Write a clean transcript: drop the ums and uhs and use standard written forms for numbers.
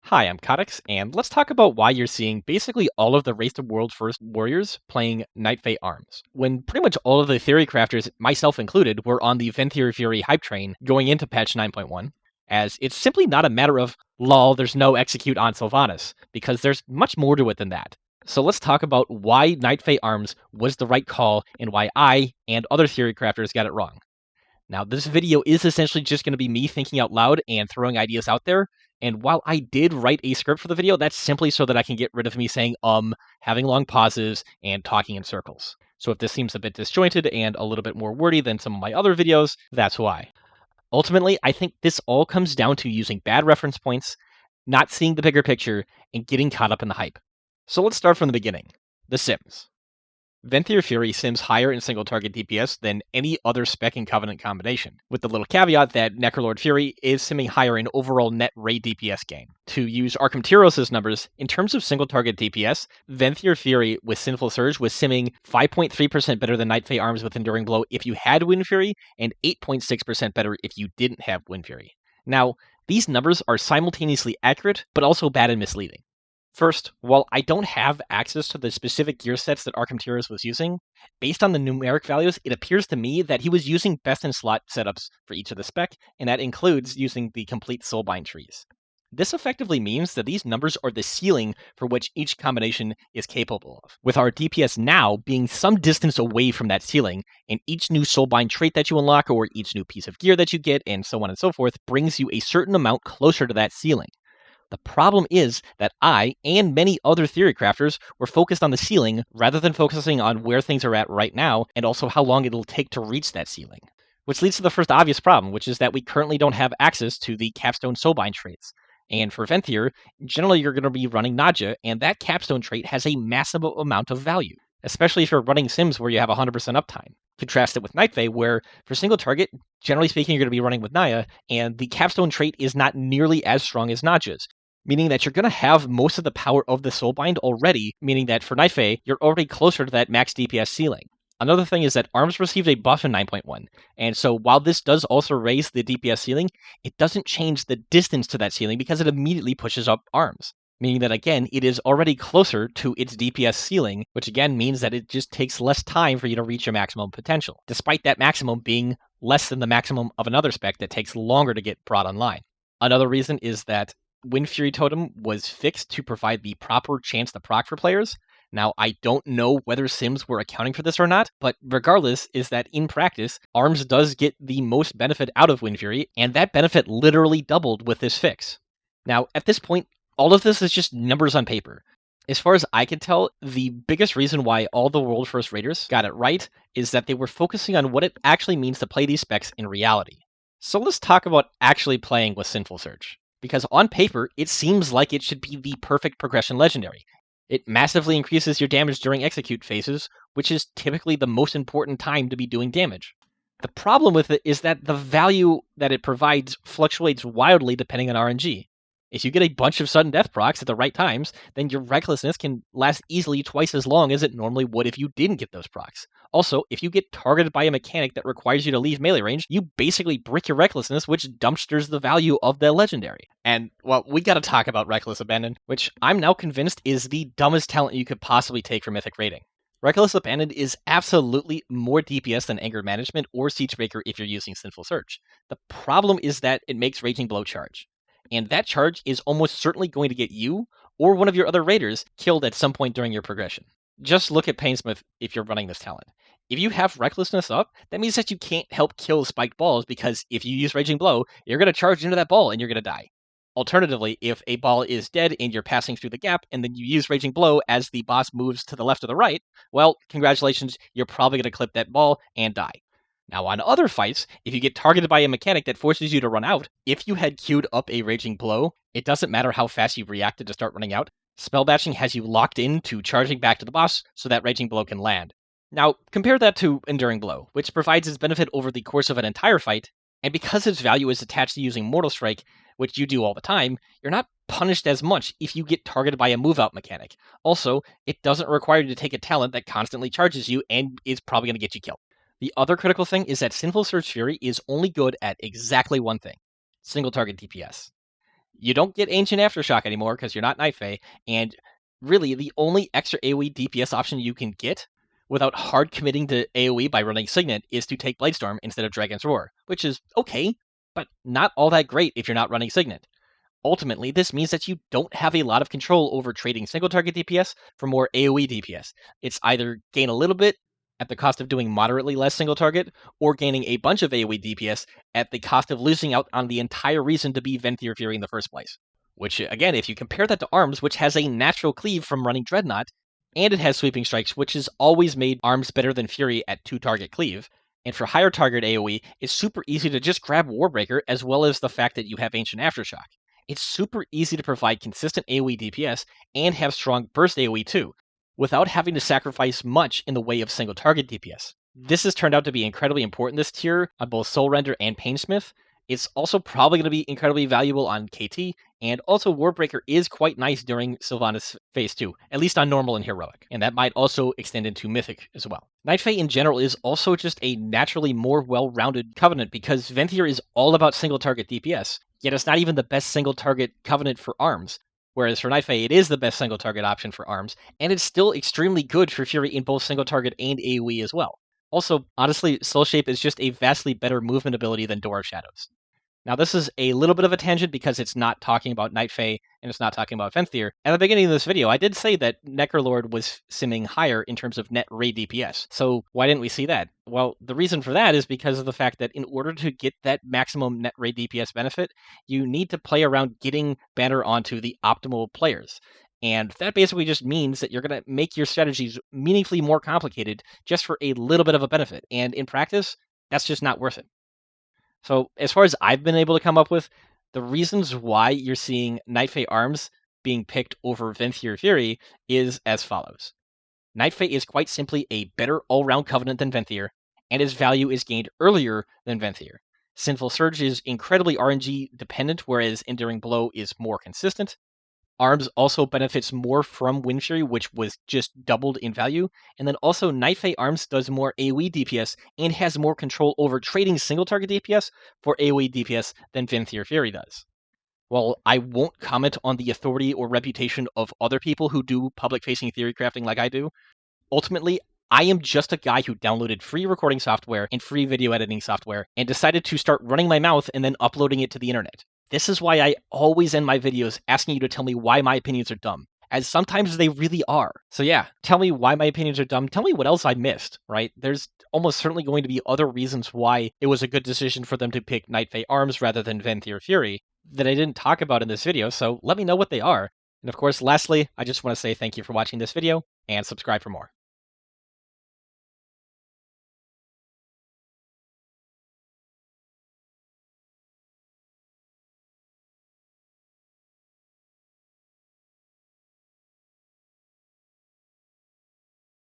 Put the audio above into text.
Hi, I'm Cautex, and let's talk about why you're seeing basically all of the Race to World First warriors playing Nightfae arms, when pretty much all of the theory crafters, myself included, were on the venthyr Fury hype train going into patch 9.1, as it's simply not a matter of, lol, there's no execute on Sylvanas, because there's much more to it than that. So let's talk about why Nightfae arms was the right call and why I and other theory crafters got it wrong. Now, this video is essentially just going to be me thinking out loud and throwing ideas out there. And while I did write a script for the video, that's simply so that I can get rid of me saying having long pauses, and talking in circles. So if this seems a bit disjointed and a little bit more wordy than some of my other videos, that's why. Ultimately, I think this all comes down to using bad reference points, not seeing the bigger picture, and getting caught up in the hype. So let's start from the beginning. The Sims. Venthyr Fury sims higher in single target DPS than any other spec and Covenant combination, with the little caveat that Necrolord Fury is simming higher in overall net raid DPS game. To use Arkham Tyros' numbers, in terms of single target DPS, Venthyr Fury with Sinful Surge was simming 5.3% better than Nightfae Arms with Enduring Blow if you had Wind Fury, and 8.6% better if you didn't have Wind Fury. Now, these numbers are simultaneously accurate, but also bad and misleading. First, while I don't have access to the specific gear sets that Arkham Tyros was using, based on the numeric values, it appears to me that he was using best-in-slot setups for each of the spec, and that includes using the complete soulbind trees. This effectively means that these numbers are the ceiling for which each combination is capable of, with our DPS now being some distance away from that ceiling, and each new soulbind trait that you unlock or each new piece of gear that you get, and so on and so forth, brings you a certain amount closer to that ceiling. The problem is that I, and many other theory crafters, were focused on the ceiling rather than focusing on where things are at right now, and also how long it'll take to reach that ceiling. Which leads to the first obvious problem, which is that we currently don't have access to the capstone soulbind traits. And for Venthyr, generally you're going to be running Nadja, and that capstone trait has a massive amount of value, especially if you're running sims where you have 100% uptime. Contrast it with Nightfae, where for single target, generally speaking, you're going to be running with Naya, and the capstone trait is not nearly as strong as Nadja's, meaning that you're going to have most of the power of the soulbind already, meaning that for Nightfae, you're already closer to that max DPS ceiling. Another thing is that Arms received a buff in 9.1, and so while this does also raise the DPS ceiling, it doesn't change the distance to that ceiling because it immediately pushes up Arms, meaning that again, it is already closer to its DPS ceiling, which again means that it just takes less time for you to reach your maximum potential, despite that maximum being less than the maximum of another spec that takes longer to get brought online. Another reason is that Wind Fury Totem was fixed to provide the proper chance to proc for players. Now, I don't know whether Sims were accounting for this or not, but regardless is that in practice, Arms does get the most benefit out of Wind Fury, and that benefit literally doubled with this fix. Now, at this point, all of this is just numbers on paper. As far as I can tell, the biggest reason why all the World First Raiders got it right is that they were focusing on what it actually means to play these specs in reality. So let's talk about actually playing with Sinful Surge. Because on paper, it seems like it should be the perfect progression legendary. It massively increases your damage during execute phases, which is typically the most important time to be doing damage. The problem with it is that the value that it provides fluctuates wildly depending on RNG. If you get a bunch of sudden death procs at the right times, then your recklessness can last easily twice as long as it normally would if you didn't get those procs. Also, if you get targeted by a mechanic that requires you to leave melee range, you basically brick your recklessness, which dumpsters the value of the legendary. And, well, we gotta talk about Reckless Abandon, which I'm now convinced is the dumbest talent you could possibly take for Mythic raiding. Reckless Abandon is absolutely more DPS than Anger Management or Siegebreaker if you're using Sinful Surge. The problem is that it makes Raging Blow charge. And that charge is almost certainly going to get you, or one of your other raiders, killed at some point during your progression. Just look at Painsmith if you're running this talent. If you have Recklessness up, that means that you can't help kill spiked balls, because if you use Raging Blow, you're going to charge into that ball and you're going to die. Alternatively, if a ball is dead and you're passing through the gap, and then you use Raging Blow as the boss moves to the left or the right, well, congratulations, you're probably going to clip that ball and die. Now, on other fights, if you get targeted by a mechanic that forces you to run out, if you had queued up a Raging Blow, it doesn't matter how fast you reacted to start running out, Spell Batching has you locked in to charging back to the boss so that Raging Blow can land. Now, compare that to Enduring Blow, which provides its benefit over the course of an entire fight, and because its value is attached to using Mortal Strike, which you do all the time, you're not punished as much if you get targeted by a move-out mechanic. Also, it doesn't require you to take a talent that constantly charges you and is probably going to get you killed. The other critical thing is that Sinful Surge Fury is only good at exactly one thing: single target DPS. You don't get Ancient Aftershock anymore because you're not Nightfae, and really the only extra AoE DPS option you can get without hard committing to AoE by running Signet is to take Bladestorm instead of Dragon's Roar, which is okay, but not all that great if you're not running Signet. Ultimately, this means that you don't have a lot of control over trading single target DPS for more AoE DPS. It's either gain a little bit at the cost of doing moderately less single target, or gaining a bunch of AoE DPS at the cost of losing out on the entire reason to be venthyr Fury in the first place. Which, again, if you compare that to Arms, which has a natural cleave from running Dreadnought, and it has Sweeping Strikes, which has always made Arms better than Fury at 2-target cleave, and for higher target AoE, it's super easy to just grab Warbreaker, as well as the fact that you have Ancient Aftershock. It's super easy to provide consistent AoE DPS and have strong burst AoE too, without having to sacrifice much in the way of single target DPS. This has turned out to be incredibly important this tier on both Soul Render and Painsmith. It's also probably going to be incredibly valuable on KT, and also Warbreaker is quite nice during Sylvanas Phase 2, at least on Normal and Heroic, and that might also extend into Mythic as well. Nightfae in general is also just a naturally more well-rounded Covenant because venthyr is all about single target DPS, yet it's not even the best single target Covenant for Arms. Whereas for Nightfae, it is the best single target option for Arms, and it's still extremely good for Fury in both single target and AoE as well. Also, honestly, Soul Shape is just a vastly better movement ability than Door of Shadows. Now, this is a little bit of a tangent because it's not talking about Nightfae and it's not talking about venthyr. At the beginning of this video, I did say that Necrolord was simming higher in terms of net raid DPS. So why didn't we see that? Well, the reason for that is because of the fact that in order to get that maximum net raid DPS benefit, you need to play around getting Banner onto the optimal players. And that basically just means that you're going to make your strategies meaningfully more complicated just for a little bit of a benefit. And in practice, that's just not worth it. So as far as I've been able to come up with, the reasons why you're seeing Nightfae Arms being picked over venthyr Fury is as follows. Nightfae is quite simply a better all-round Covenant than venthyr, and its value is gained earlier than venthyr. Sinful Surge is incredibly RNG dependent, whereas Enduring Blow is more consistent. Arms also benefits more from Wind Fury, which was just doubled in value. And then also Nightfae Arms does more AoE DPS and has more control over trading single target DPS for AoE DPS than venthyr Fury does. While I won't comment on the authority or reputation of other people who do public-facing theory crafting like I do, ultimately, I am just a guy who downloaded free recording software and free video editing software and decided to start running my mouth and then uploading it to the internet. This is why I always end my videos asking you to tell me why my opinions are dumb, as sometimes they really are. So yeah, tell me why my opinions are dumb. Tell me what else I missed, right? There's almost certainly going to be other reasons why it was a good decision for them to pick Nightfae Arms rather than venthyr Fury that I didn't talk about in this video, so let me know what they are. And of course, lastly, I just want to say thank you for watching this video, and subscribe for more.